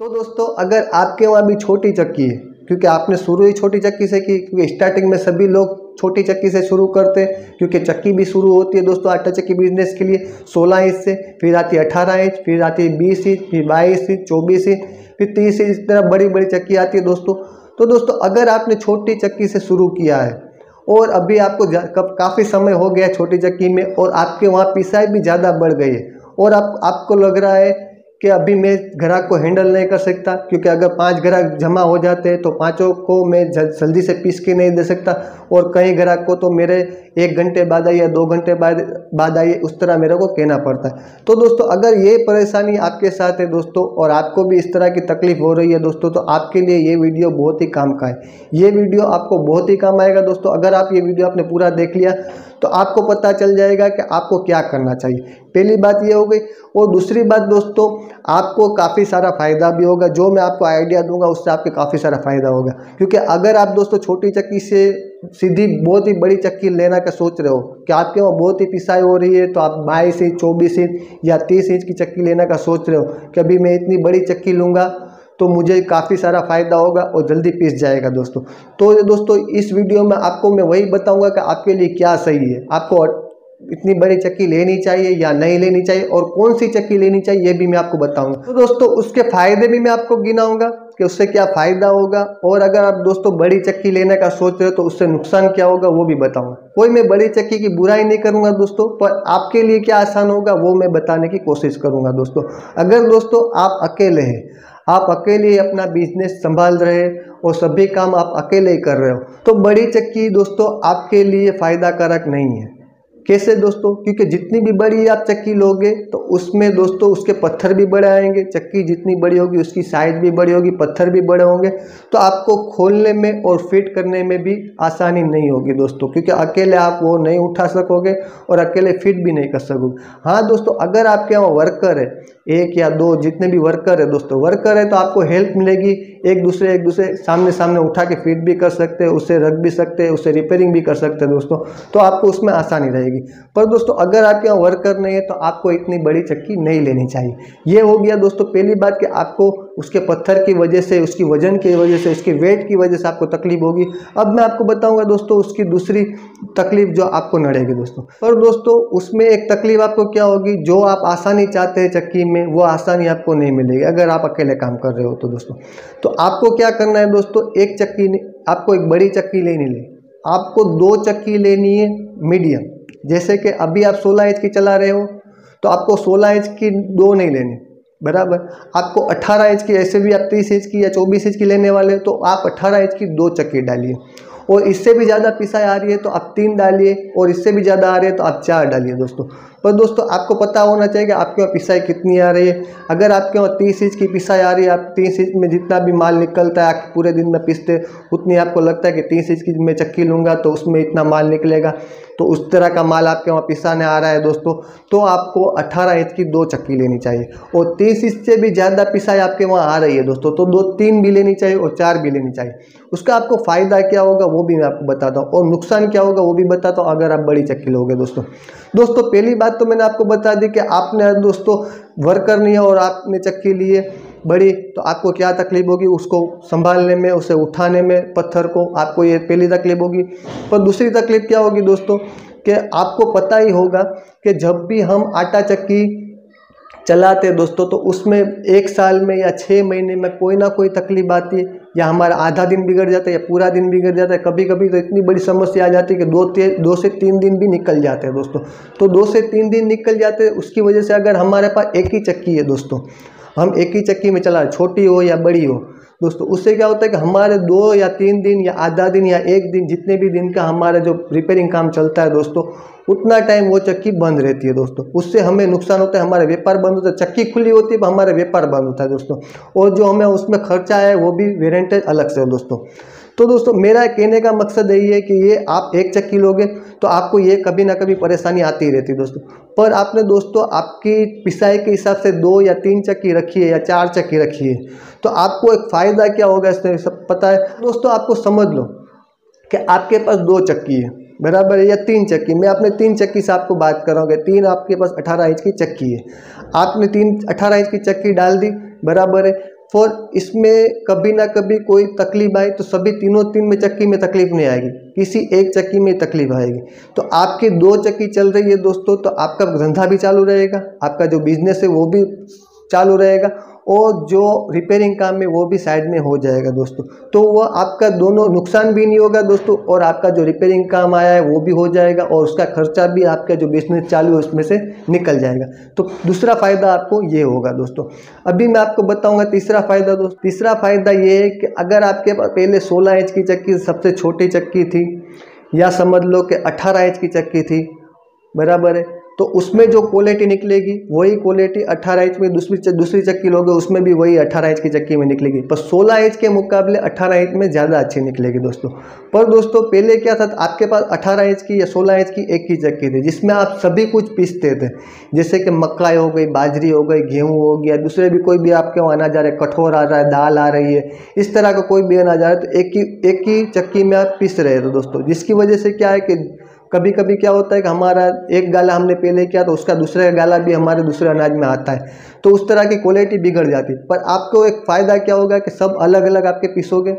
तो दोस्तों अगर आपके वहाँ भी छोटी चक्की है, क्योंकि आपने शुरू ही छोटी चक्की से की, क्योंकि स्टार्टिंग में सभी लोग छोटी चक्की से शुरू करते हैं, क्योंकि चक्की भी शुरू होती है दोस्तों आटा चक्की बिजनेस के लिए 16 इंच से, फिर आती है 18 इंच, फिर आती है 20 इंच, फिर 22 इंच, 24 इंच, फिर 30 इंच, इस तरह बड़ी बड़ी चक्की आती है दोस्तों। तो दोस्तों अगर आपने छोटी चक्की से शुरू किया है और अभी आपको काफ़ी समय हो गया छोटी चक्की में और आपके वहाँ पिसाई भी ज़्यादा बढ़ गई है और आपको लग रहा है कि अभी मैं ग्राहक को हैंडल नहीं कर सकता, क्योंकि अगर 5 ग्राहक जमा हो जाते हैं तो पाँचों को मैं जल्दी से पीस के नहीं दे सकता और कई ग्राहक को तो मेरे 1 घंटे बाद आइए, 2 घंटे बाद आइए, उस तरह मेरे को कहना पड़ता है। तो दोस्तों अगर ये परेशानी आपके साथ है दोस्तों और आपको भी इस तरह की तकलीफ हो रही है दोस्तों, तो आपके लिए ये वीडियो बहुत ही काम का है। ये वीडियो आपको बहुत ही काम आएगा दोस्तों। अगर आप ये वीडियो आपने पूरा देख लिया तो आपको पता चल जाएगा कि आपको क्या करना चाहिए। पहली बात ये हो गई। और दूसरी बात दोस्तों, आपको काफ़ी सारा फ़ायदा भी होगा। जो मैं आपको आइडिया दूंगा उससे आपके काफ़ी सारा फ़ायदा होगा, क्योंकि अगर आप दोस्तों छोटी चक्की से सीधी बहुत ही बड़ी चक्की लेना का सोच रहे हो कि आपके वहाँ बहुत ही पिसाई हो रही है, तो आप 22 इंच, 24 इंच या 30 इंच की चक्की लेना का सोच रहे हो कि अभी मैं इतनी बड़ी चक्की लूँगा तो मुझे काफ़ी सारा फ़ायदा होगा और जल्दी पिस जाएगा दोस्तों। तो दोस्तों इस वीडियो में आपको मैं वही बताऊंगा कि आपके लिए क्या सही है, आपको इतनी बड़ी चक्की लेनी चाहिए या नहीं लेनी चाहिए और कौन सी चक्की लेनी चाहिए ये भी मैं आपको बताऊंगा। तो दोस्तों उसके फ़ायदे भी मैं आपको गिनाऊंगा कि उससे क्या फ़ायदा होगा, और अगर आप दोस्तों बड़ी चक्की लेने का सोच रहे हो तो उससे नुकसान क्या होगा वो भी बताऊंगा। कोई मैं बड़ी चक्की की बुराई नहीं करूंगा दोस्तों, पर आपके लिए क्या आसान होगा वो मैं बताने की कोशिश करूंगा दोस्तों। अगर दोस्तों आप अकेले हैं, आप अकेले अपना बिजनेस संभाल रहे और सभी काम आप अकेले ही कर रहे हो, तो बड़ी चक्की दोस्तों आपके लिए फ़ायदा कारक नहीं है। कैसे दोस्तों? क्योंकि जितनी भी बड़ी आप चक्की लोगे तो उसमें दोस्तों उसके पत्थर भी बड़े आएंगे। चक्की जितनी बड़ी होगी उसकी साइज भी बड़ी होगी, पत्थर भी बड़े होंगे, तो आपको खोलने में और फिट करने में भी आसानी नहीं होगी दोस्तों, क्योंकि अकेले आप वो नहीं उठा सकोगे और अकेले फिट भी नहीं कर सकोगे। हाँ दोस्तों, अगर आपके यहाँ वर्कर है, 1 या 2 जितने भी वर्कर है दोस्तों, वर्कर है तो आपको हेल्प मिलेगी, एक दूसरे सामने उठा के फिट भी कर सकते हैं, उसे रख भी सकते हैं, उसे रिपेयरिंग भी कर सकते हैं दोस्तों, तो आपको उसमें आसानी रहेगी। पर दोस्तों अगर आपके यहाँ वर्कर नहीं है तो आपको इतनी बड़ी चक्की नहीं लेनी चाहिए। ये हो गया दोस्तों पहली बात कि आपको उसके पत्थर की वजह से, उसकी वजन की वजह से, उसकी वेट की वजह से आपको तकलीफ होगी। अब मैं आपको बताऊंगा दोस्तों उसकी दूसरी तकलीफ जो आपको नड़ेगी दोस्तों। पर दोस्तों उसमें एक तकलीफ आपको क्या होगी, जो आप आसानी चाहते हैं चक्की में वो आसानी आपको नहीं मिलेगी अगर आप अकेले काम कर रहे हो तो दोस्तों। तो आपको क्या करना है दोस्तों, एक चक्की आपको एक बड़ी चक्की लेनी है, आपको 2 चक्की लेनी है मीडियम। जैसे कि अभी आप 16 इंच की चला रहे हो तो आपको 16 इंच की 2 नहीं लेनी, बराबर। आपको 18 इंच की, ऐसे भी आप 30 इंच की या 24 इंच की लेने वाले तो आप 18 इंच की 2 चक्की डालिए, और इससे भी ज़्यादा पिसाई आ रही है तो आप 3 डालिए, और इससे भी ज़्यादा आ रही है तो आप 4 डालिए दोस्तों। पर दोस्तों आपको पता होना चाहिए कि आपके वहाँ पिसाई कितनी आ रही है। अगर आपके वहाँ 30 इंच की पिसाई आ रही है, आप 30 इंच में जितना भी माल निकलता है आप पूरे दिन में पिसते, उतनी आपको लगता है कि 30 इंच की मैं चक्की लूँगा तो उसमें इतना माल निकलेगा, तो उस तरह का माल आपके वहाँ पिसाने आ रहा है दोस्तों, तो आपको 18 इंच की 2 चक्की लेनी चाहिए। और 30 इंच से भी ज़्यादा पिसाई आपके वहाँ आ रही है दोस्तों तो 2-3 भी लेनी चाहिए और 4 भी लेनी चाहिए। उसका आपको फ़ायदा क्या होगा वो भी मैं आपको बताता हूँ, और नुकसान क्या होगा वो भी बताता हूँ अगर आप बड़ी चक्की लोगे दोस्तों। दोस्तों पहली बात तो मैंने आपको बता दी कि आपने दोस्तों वर्कर नहीं है और आपने चक्की ली है बड़ी, तो आपको क्या तकलीफ होगी, उसको संभालने में, उसे उठाने में, पत्थर को, आपको ये पहली तकलीफ होगी। पर दूसरी तकलीफ क्या होगी दोस्तों कि आपको पता ही होगा कि जब भी हम आटा चक्की चलाते हैं दोस्तों तो उसमें 1 साल में या 6 महीने में कोई ना कोई तकलीफ आती है, या हमारा आधा दिन बिगड़ जाता है या पूरा दिन बिगड़ जाता है। कभी कभी तो इतनी बड़ी समस्या आ जाती है कि 2 से 3 दिन भी निकल जाते हैं दोस्तों। तो 2 से 3 दिन निकल जाते हैं, उसकी वजह से अगर हमारे पास एक ही चक्की है दोस्तों, हम एक ही चक्की में चला, छोटी हो या बड़ी हो दोस्तों, उससे क्या होता है कि हमारे 2 या 3 दिन या आधा दिन या 1 दिन, जितने भी दिन का हमारा जो रिपेयरिंग काम चलता है दोस्तों, उतना टाइम वो चक्की बंद रहती है दोस्तों। उससे हमें नुकसान होता है, हमारा व्यापार बंद होता है। चक्की खुली होती है पर हमारा व्यापार बंद होता है दोस्तों, और जो हमें उसमें खर्चा है वो भी वेरेंटेज अलग से है दोस्तों। तो दोस्तों मेरा कहने का मकसद यही है कि ये आप एक चक्की लोगे तो आपको ये कभी ना कभी परेशानी आती ही रहती है दोस्तों। पर आपने दोस्तों आपकी पिसाई के हिसाब से 2 या 3 चक्की रखी है या 4 चक्की रखी है, तो आपको एक फ़ायदा क्या होगा इसमें सब पता है दोस्तों। आपको समझ लो कि आपके पास 2 चक्की है, बराबर है, या 3 चक्की, मैं अपने 3 चक्की से आपको बात कर रहा हूँ। 3 आपके पास 18 इंच की चक्की है, आपने 18 इंच की चक्की डाल दी, बराबर है। फॉर इसमें कभी ना कभी कोई तकलीफ आई तो सभी तीन में चक्की में तकलीफ नहीं आएगी, किसी एक चक्की में तकलीफ आएगी। तो आपकी 2 चक्की चल रही है दोस्तों, तो आपका धंधा भी चालू रहेगा, आपका जो बिजनेस है वो भी चालू रहेगा, और जो रिपेयरिंग काम है वो भी साइड में हो जाएगा दोस्तों। तो वह आपका दोनों नुकसान भी नहीं होगा दोस्तों, और आपका जो रिपेयरिंग काम आया है वो भी हो जाएगा, और उसका खर्चा भी आपका जो बिजनेस चालू है उसमें से निकल जाएगा। तो दूसरा फ़ायदा आपको ये होगा दोस्तों। अभी मैं आपको बताऊंगा तीसरा फ़ायदा दोस्तों। तीसरा फ़ायदा ये है कि अगर आपके पास पहले 16 इंच की चक्की सबसे छोटी चक्की थी, या समझ लो कि 18 इंच की चक्की थी, बराबर है, तो उसमें जो क्वालिटी निकलेगी वही क्वालिटी 18 इंच में दूसरी चक्की लोगे उसमें भी वही 18 इंच की चक्की में निकलेगी, पर 16 इंच के मुकाबले 18 इंच में ज़्यादा अच्छी निकलेगी दोस्तों। पर दोस्तों पहले क्या था, आपके पास 18 इंच की या 16 इंच की एक ही चक्की थी जिसमें आप सभी कुछ पीसते थे, जैसे कि मक्का हो गई, बाजरी हो गई, गेहूँ हो गया, दूसरे भी कोई भी आपके वहाँ अनाज आ रहा है, कठोर आ रहा है, दाल आ रही है, इस तरह का कोई भी अनाज आ रहा है, तो एक ही चक्की में आप पीस रहे थे दोस्तों। जिसकी वजह से क्या है कि कभी कभी क्या होता है कि हमारा एक गाला हमने पहले किया तो उसका दूसरा गाला भी हमारे दूसरे अनाज में आता है, तो उस तरह की क्वालिटी बिगड़ जाती है। पर आपको एक फ़ायदा क्या होगा कि सब अलग अलग आपके पीसोगे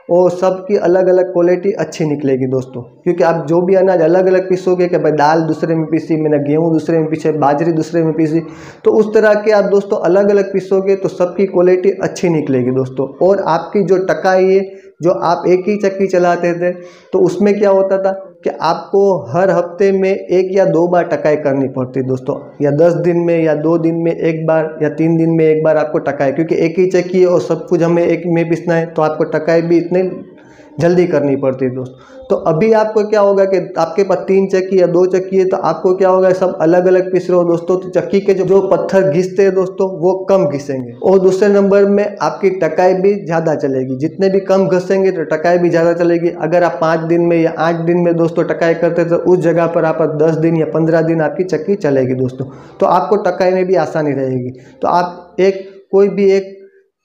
और सबकी अलग अलग क्वालिटी अच्छी निकलेगी दोस्तों, क्योंकि आप जो भी अनाज अलग अलग पीसोगे कि भाई दाल दूसरे में पीसी, मैंने गेहूँ दूसरे में पीछे, बाजरी दूसरे में पीसी, तो उस तरह के आप दोस्तों अलग अलग पीसोगे तो सबकी क्वालिटी अच्छी निकलेगी दोस्तों। और आपकी जो टकाई है, जो आप एक ही चक्की चलाते थे तो उसमें क्या होता था कि आपको हर हफ्ते में 1 या 2 बार टकाई करनी पड़ती दोस्तों, या 10 दिन में या 2 दिन में 1 बार या 3 दिन में 1 बार आपको टकाई, क्योंकि एक ही चक्की है और सब कुछ हमें एक में पीसना है, तो आपको टकाई भी इतने जल्दी करनी पड़ती है दोस्तों। तो अभी आपको क्या होगा कि आपके पास 3 चक्की या 2 चक्की है, तो आपको क्या होगा, सब अलग अलग पीस रहे हो दोस्तों, तो चक्की के जो पत्थर घिसते हैं दोस्तों वो कम घिसेंगे, और दूसरे नंबर में आपकी टकाई भी ज़्यादा चलेगी। जितने भी कम घसेंगे तो टकाई भी ज़्यादा चलेगी। अगर आप 5 दिन में या 8 दिन में दोस्तों टकाई करते तो उस जगह पर आप 10 दिन या 15 दिन आपकी चक्की चलेगी दोस्तों, तो आपको टकाई में भी आसानी रहेगी। तो आप कोई भी एक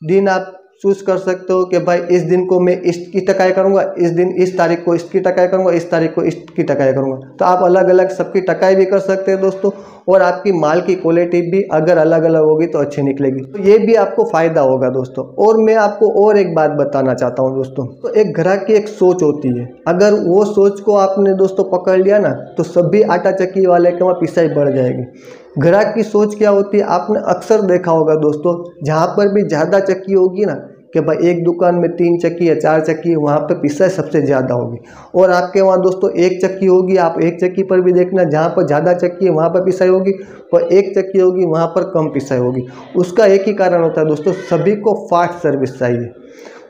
दिन आप चूज कर सकते हो कि भाई इस दिन को मैं इसकी टकाई करूंगा, इस दिन इस तारीख को इसकी टकाई करूंगा, इस तारीख को इसकी टकाई करूंगा, तो आप अलग अलग सबकी टकाई भी कर सकते हैं दोस्तों। और आपकी माल की क्वालिटी भी अगर अलग अलग होगी तो अच्छी निकलेगी, तो ये भी आपको फायदा होगा दोस्तों। और मैं आपको और एक बात बताना चाहता हूँ दोस्तों, तो एक ग्राहक की एक सोच होती है, अगर वो सोच को आपने दोस्तों पकड़ लिया ना तो सभी आटा चक्की वाले के वहाँ पिसाई बढ़ जाएगी। ग्राहक की सोच क्या होती है, आपने अक्सर देखा होगा दोस्तों, जहाँ पर भी ज़्यादा चक्की होगी ना कि भाई एक दुकान में 3 चक्की या 4 चक्की, वहाँ पे पिसाई सबसे ज़्यादा होगी। और आपके वहाँ दोस्तों एक चक्की होगी, आप एक चक्की पर भी देखना, जहाँ पर ज़्यादा चक्की है वहाँ पर पिसाई होगी, पर एक चक्की होगी वहाँ पर कम पिसाई होगी। उसका एक ही कारण होता है दोस्तों, सभी को फास्ट सर्विस चाहिए,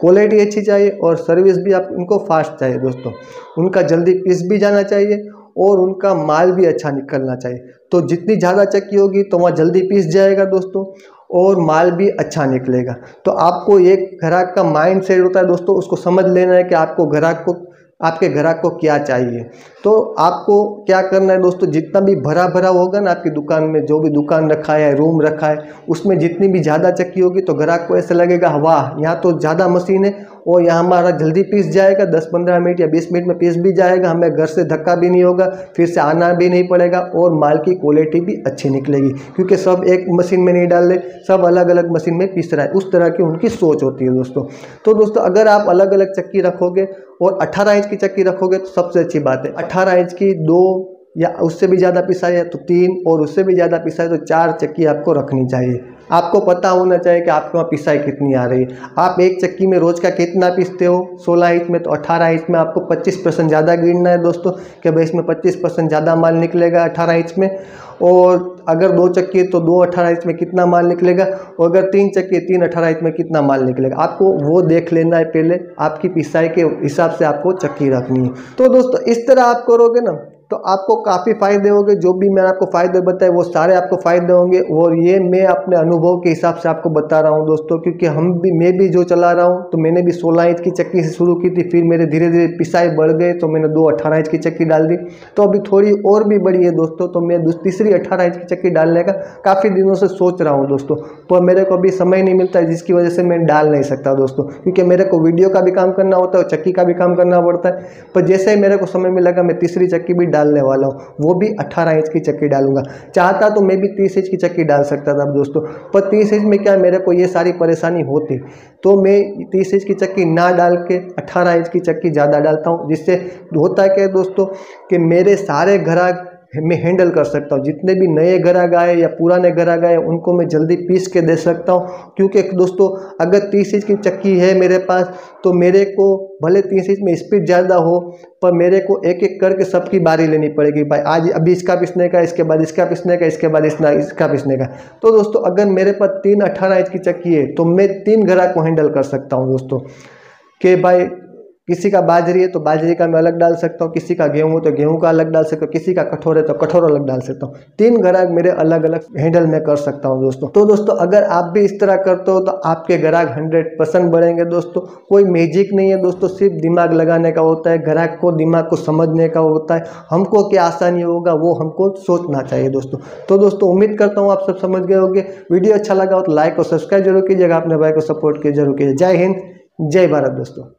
क्वालिटी अच्छी चाहिए और सर्विस भी आप उनको फास्ट चाहिए दोस्तों। उनका जल्दी पीस भी जाना चाहिए और उनका माल भी अच्छा निकलना चाहिए। तो जितनी ज़्यादा चक्की होगी तो वहाँ जल्दी पीस जाएगा दोस्तों और माल भी अच्छा निकलेगा। तो आपको एक ग्राहक का माइंड सेट होता है दोस्तों, उसको समझ लेना है कि आपके ग्राहक को क्या चाहिए। तो आपको क्या करना है दोस्तों, जितना भी भरा भरा होगा ना आपकी दुकान में, जो भी दुकान रखा है, रूम रखा है, उसमें जितनी भी ज़्यादा चक्की होगी तो ग्राहक को ऐसा लगेगा वाह यहाँ तो ज़्यादा मशीन है और यहाँ हमारा जल्दी पीस जाएगा, 10-15 मिनट या 20 मिनट में पीस भी जाएगा, हमें घर से धक्का भी नहीं होगा, फिर से आना भी नहीं पड़ेगा और माल की क्वालिटी भी अच्छी निकलेगी, क्योंकि सब एक मशीन में नहीं डाल रहे, सब अलग अलग मशीन में पीस रहा है। उस तरह की उनकी सोच होती है दोस्तों। तो दोस्तों अगर आप अलग अलग चक्की रखोगे और 18 इंच की चक्की रखोगे तो सबसे अच्छी बात है। 18 इंच की 2 या उससे भी ज़्यादा पिसाई है तो 3, और उससे भी ज़्यादा पिसाई तो 4 चक्की आपको रखनी चाहिए। आपको पता होना चाहिए कि आपके वहाँ पिसाई कितनी आ रही है, आप एक चक्की में रोज़ का कितना पीसते हो। 16 इंच में तो 18 इंच में आपको 25% ज़्यादा गिनना है दोस्तों, कि भाई इसमें 25% ज़्यादा माल निकलेगा 18 इंच में। और अगर 2 चक्की है तो 2 18 इंच में कितना माल निकलेगा, और अगर 3 चक्की है 3 18 इंच में कितना माल निकलेगा, आपको वो देख लेना है पहले। आपकी पिसाई के हिसाब से आपको चक्की रखनी है। तो दोस्तों इस तरह आप करोगे ना तो आपको काफ़ी फ़ायदे होंगे। जो भी मैंने आपको फ़ायदे बताए वो सारे आपको फ़ायदे होंगे, और ये मैं अपने अनुभव के हिसाब से आपको बता रहा हूँ दोस्तों, क्योंकि मैं भी जो चला रहा हूँ तो मैंने भी 16 इंच की चक्की से शुरू की थी, फिर मेरे धीरे धीरे पिसाई बढ़ गए तो मैंने 2 18 इंच की चक्की डाल दी, तो अभी थोड़ी और भी बड़ी है दोस्तों, तो मैं तीसरी 18 इंच की चक्की डालने का काफ़ी दिनों से सोच रहा हूँ दोस्तों, पर मेरे को अभी समय नहीं मिलता है, जिसकी वजह से मैं डाल नहीं सकता दोस्तों, क्योंकि मेरे को वीडियो का भी काम करना होता है और चक्की का भी काम करना पड़ता है। पर जैसे ही मेरे को समय मिलेगा मैं तीसरी चक्की भी डाल डालने वाला हूँ, वो भी 18 इंच की चक्की डालूंगा। चाहता तो मैं भी 30 इंच की चक्की डाल सकता था दोस्तों, पर 30 इंच में क्या मेरे को ये सारी परेशानी होती, तो मैं 30 इंच की चक्की ना डाल के 18 इंच की चक्की ज़्यादा डालता हूँ। जिससे होता है क्या दोस्तों कि मेरे सारे ग्राहक मैं हैंडल कर सकता हूँ, जितने भी नए ग्राहक आए या पुराने ग्राहक आए उनको मैं जल्दी पीस के दे सकता हूँ। क्योंकि दोस्तों अगर 30 इंच की चक्की है मेरे पास, तो मेरे को भले 30 इंच में स्पीड ज़्यादा हो, पर मेरे को एक एक करके सबकी बारी लेनी पड़ेगी। भाई आज अभी इसका पीसने का, इसके बाद इसका पीसने का, इसके बाद इसका पीसने का। तो दोस्तों अगर मेरे पास 3 18 इंच की चक्की है तो मैं 3 ग्राहक को हैंडल कर सकता हूँ दोस्तों। कि भाई किसी का बाजरी है तो बाजरी का मैं अलग डाल सकता हूँ, किसी का गेहूँ तो गेहूँ का अलग डाल सकता हूँ, किसी का कठोर है तो कठोर अलग डाल सकता हूँ। 3 ग्राहक मेरे अलग अलग हैंडल में कर सकता हूँ दोस्तों। तो दोस्तों अगर आप भी इस तरह करते हो तो आपके ग्राहक 100% बढ़ेंगे दोस्तों। कोई मैजिक नहीं है दोस्तों, सिर्फ दिमाग लगाने का होता है, ग्राहक को दिमाग को समझने का होता है। हमको क्या आसानी होगा वो हमको सोचना चाहिए दोस्तों। तो दोस्तों उम्मीद करता हूँ आप सब समझ गए होंगे। वीडियो अच्छा लगा हो तो लाइक और सब्सक्राइब जरूर कीजिएगा, अपने भाई को सपोर्ट कीजिए जरूर कीजिए। जय हिंद, जय भारत दोस्तों।